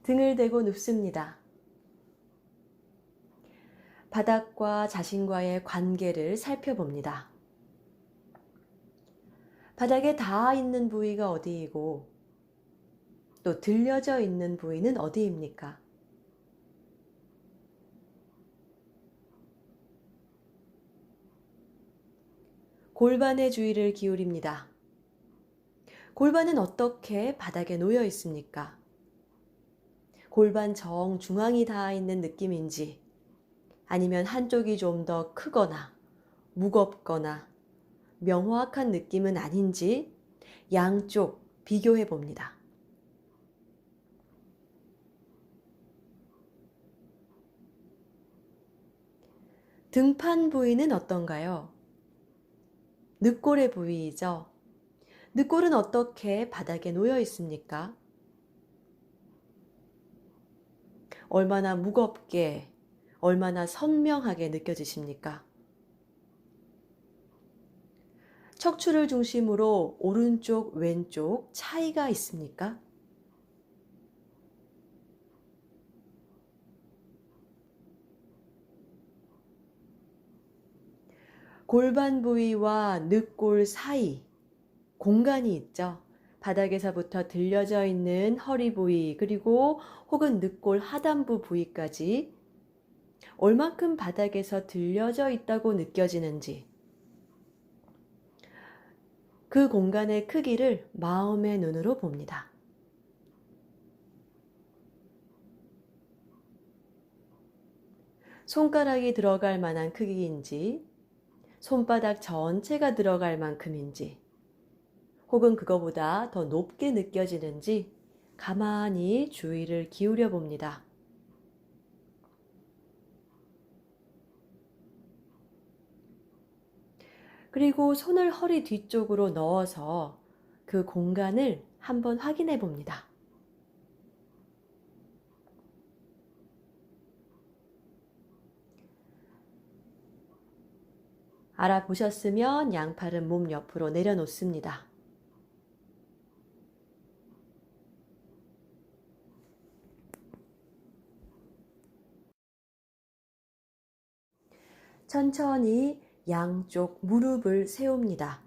등을 대고 눕습니다. 바닥과 자신과의 관계를 살펴봅니다. 바닥에 닿아 있는 부위가 어디이고 또 들려져 있는 부위는 어디입니까? 골반의 주의를 기울입니다. 골반은 어떻게 바닥에 놓여 있습니까? 골반 정중앙이 닿아 있는 느낌인지 아니면 한쪽이 좀 더 크거나 무겁거나 명확한 느낌은 아닌지 양쪽 비교해 봅니다. 등판 부위는 어떤가요? 늑골의 부위이죠. 늑골은 어떻게 바닥에 놓여 있습니까? 얼마나 무겁게, 얼마나 선명하게 느껴지십니까? 척추를 중심으로 오른쪽, 왼쪽 차이가 있습니까? 골반 부위와 늑골 사이 공간이 있죠. 바닥에서부터 들려져 있는 허리 부위 그리고 혹은 늑골 하단부 부위까지 얼만큼 바닥에서 들려져 있다고 느껴지는지 그 공간의 크기를 마음의 눈으로 봅니다. 손가락이 들어갈 만한 크기인지 손바닥 전체가 들어갈 만큼인지 혹은 그거보다 더 높게 느껴지는지 가만히 주의를 기울여 봅니다. 그리고 손을 허리 뒤쪽으로 넣어서 그 공간을 한번 확인해 봅니다. 알아보셨으면 양팔은 몸 옆으로 내려놓습니다. 천천히 양쪽 무릎을 세웁니다.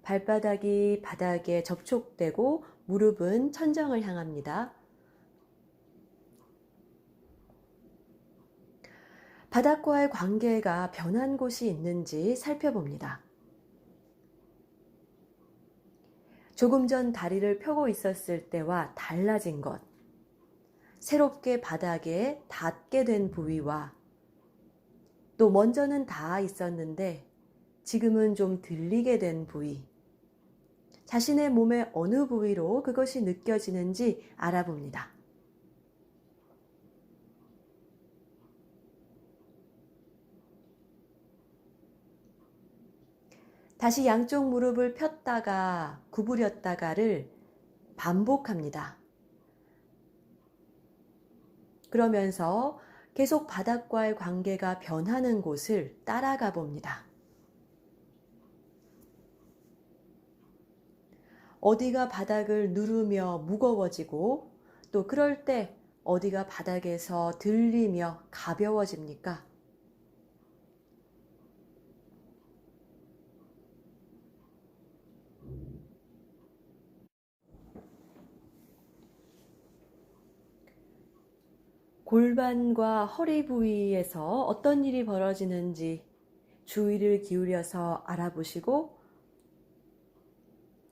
발바닥이 바닥에 접촉되고 무릎은 천장을 향합니다. 바닥과의 관계가 변한 곳이 있는지 살펴봅니다. 조금 전 다리를 펴고 있었을 때와 달라진 것, 새롭게 바닥에 닿게 된 부위와 또 먼저는 닿아 있었는데 지금은 좀 들리게 된 부위, 자신의 몸의 어느 부위로 그것이 느껴지는지 알아봅니다. 다시 양쪽 무릎을 폈다가 구부렸다가를 반복합니다. 그러면서 계속 바닥과의 관계가 변하는 곳을 따라가 봅니다. 어디가 바닥을 누르며 무거워지고 또 그럴 때 어디가 바닥에서 들리며 가벼워집니까? 골반과 허리 부위에서 어떤 일이 벌어지는지 주의를 기울여서 알아보시고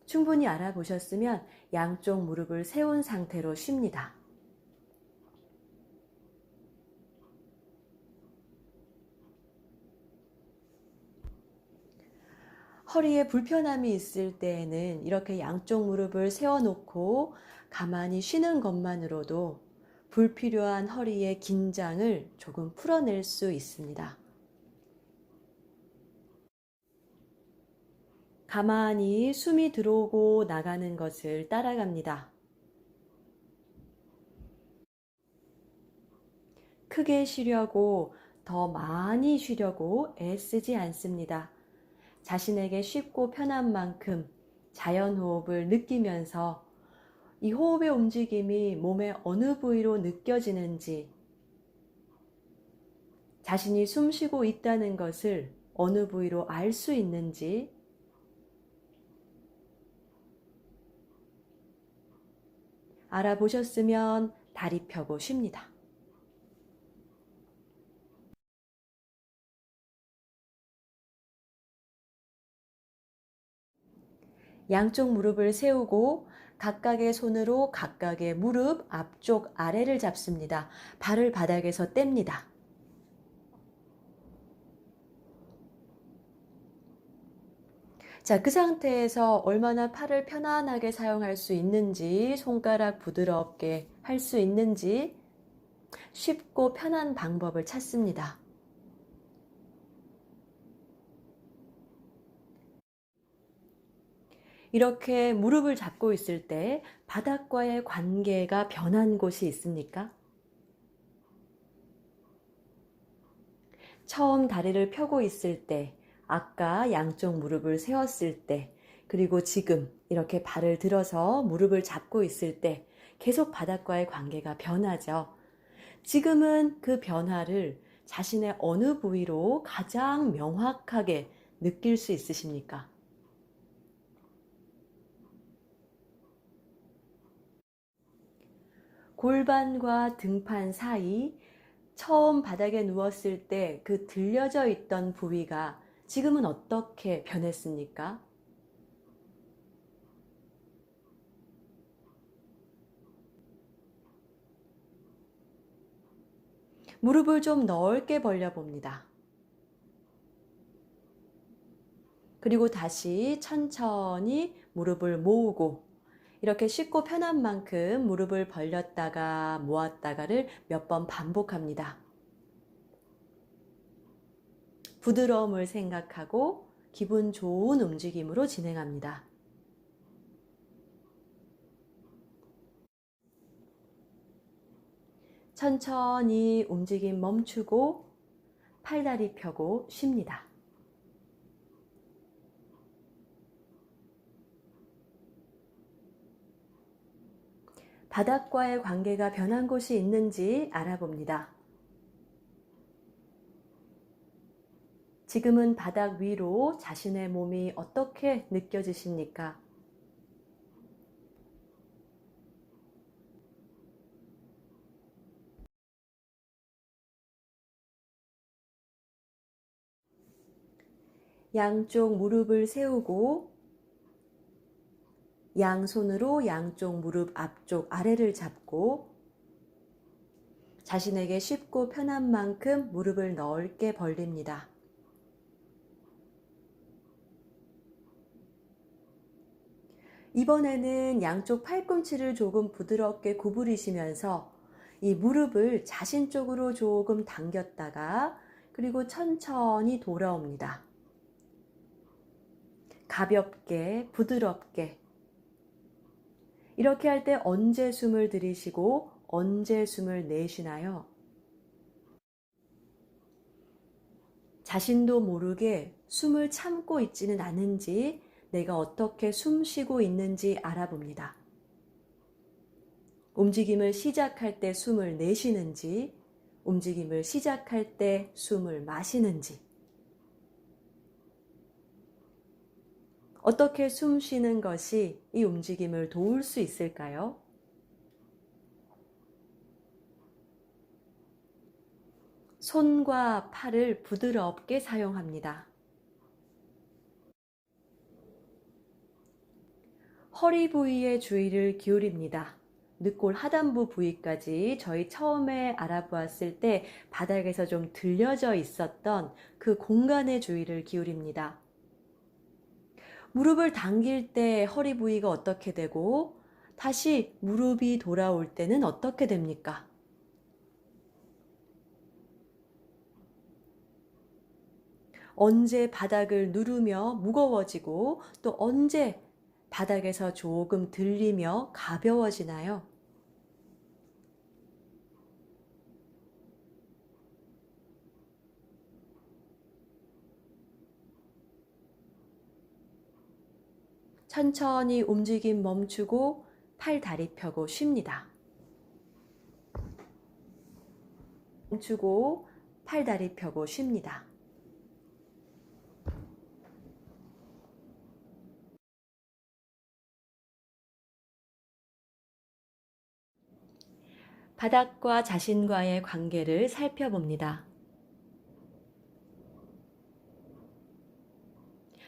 충분히 알아보셨으면 양쪽 무릎을 세운 상태로 쉽니다. 허리에 불편함이 있을 때에는 이렇게 양쪽 무릎을 세워놓고 가만히 쉬는 것만으로도 불필요한 허리의 긴장을 조금 풀어낼 수 있습니다. 가만히 숨이 들어오고 나가는 것을 따라갑니다. 크게 쉬려고 더 많이 쉬려고 애쓰지 않습니다. 자신에게 쉽고 편한 만큼 자연호흡을 느끼면서 이 호흡의 움직임이 몸의 어느 부위로 느껴지는지, 자신이 숨 쉬고 있다는 것을 어느 부위로 알 수 있는지, 알아보셨으면 다리 펴고 쉽니다. 양쪽 무릎을 세우고 각각의 손으로 각각의 무릎 앞쪽 아래를 잡습니다. 발을 바닥에서 뗍니다. 자, 그 상태에서 얼마나 팔을 편안하게 사용할 수 있는지, 손가락 부드럽게 할 수 있는지 쉽고 편한 방법을 찾습니다. 이렇게 무릎을 잡고 있을 때 바닥과의 관계가 변한 곳이 있습니까? 처음 다리를 펴고 있을 때, 아까 양쪽 무릎을 세웠을 때, 그리고 지금 이렇게 발을 들어서 무릎을 잡고 있을 때 계속 바닥과의 관계가 변하죠. 지금은 그 변화를 자신의 어느 부위로 가장 명확하게 느낄 수 있으십니까? 골반과 등판 사이, 처음 바닥에 누웠을 때 그 들려져 있던 부위가 지금은 어떻게 변했습니까? 무릎을 좀 넓게 벌려 봅니다. 그리고 다시 천천히 무릎을 모으고, 이렇게 쉽고 편한 만큼 무릎을 벌렸다가 모았다가를 몇 번 반복합니다. 부드러움을 생각하고 기분 좋은 움직임으로 진행합니다. 천천히 움직임 멈추고 팔다리 펴고 쉽니다. 바닥과의 관계가 변한 곳이 있는지 알아봅니다. 지금은 바닥 위로 자신의 몸이 어떻게 느껴지십니까? 양쪽 무릎을 세우고 양손으로 양쪽 무릎 앞쪽 아래를 잡고 자신에게 쉽고 편한 만큼 무릎을 넓게 벌립니다. 이번에는 양쪽 팔꿈치를 조금 부드럽게 구부리시면서 이 무릎을 자신 쪽으로 조금 당겼다가 그리고 천천히 돌아옵니다. 가볍게, 부드럽게. 이렇게 할 때 언제 숨을 들이쉬고 언제 숨을 내쉬나요? 자신도 모르게 숨을 참고 있지는 않은지, 내가 어떻게 숨 쉬고 있는지 알아봅니다. 움직임을 시작할 때 숨을 내쉬는지, 움직임을 시작할 때 숨을 마시는지, 어떻게 숨 쉬는 것이 이 움직임을 도울 수 있을까요? 손과 팔을 부드럽게 사용합니다. 허리 부위에 주의를 기울입니다. 늑골 하단부 부위까지 저희 처음에 알아보았을 때 바닥에서 좀 들려져 있었던 그 공간에 주의를 기울입니다. 무릎을 당길 때 허리 부위가 어떻게 되고 다시 무릎이 돌아올 때는 어떻게 됩니까? 언제 바닥을 누르며 무거워지고 또 언제 바닥에서 조금 들리며 가벼워지나요? 천천히 움직임 멈추고 팔 다리 펴고 쉽니다. 멈추고 팔 다리 펴고 쉽니다. 바닥과 자신과의 관계를 살펴봅니다.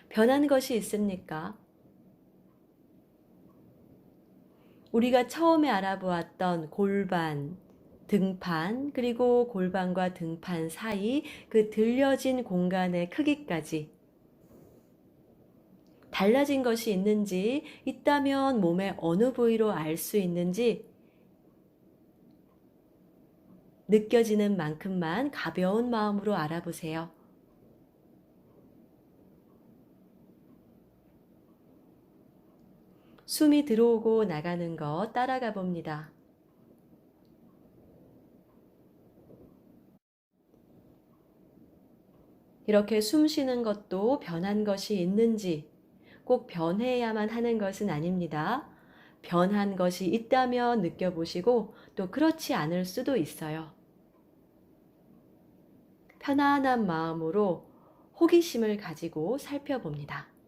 변한 것이 있습니까? 우리가 처음에 알아보았던 골반, 등판, 그리고 골반과 등판 사이 그 들려진 공간의 크기까지 달라진 것이 있는지, 있다면 몸의 어느 부위로 알 수 있는지 느껴지는 만큼만 가벼운 마음으로 알아보세요. 숨이 들어오고 나가는 거 따라가 봅니다. 이렇게 숨 쉬는 것도 변한 것이 있는지, 꼭 변해야만 하는 것은 아닙니다. 변한 것이 있다면 느껴보시고 또 그렇지 않을 수도 있어요. 편안한 마음으로 호기심을 가지고 살펴봅니다.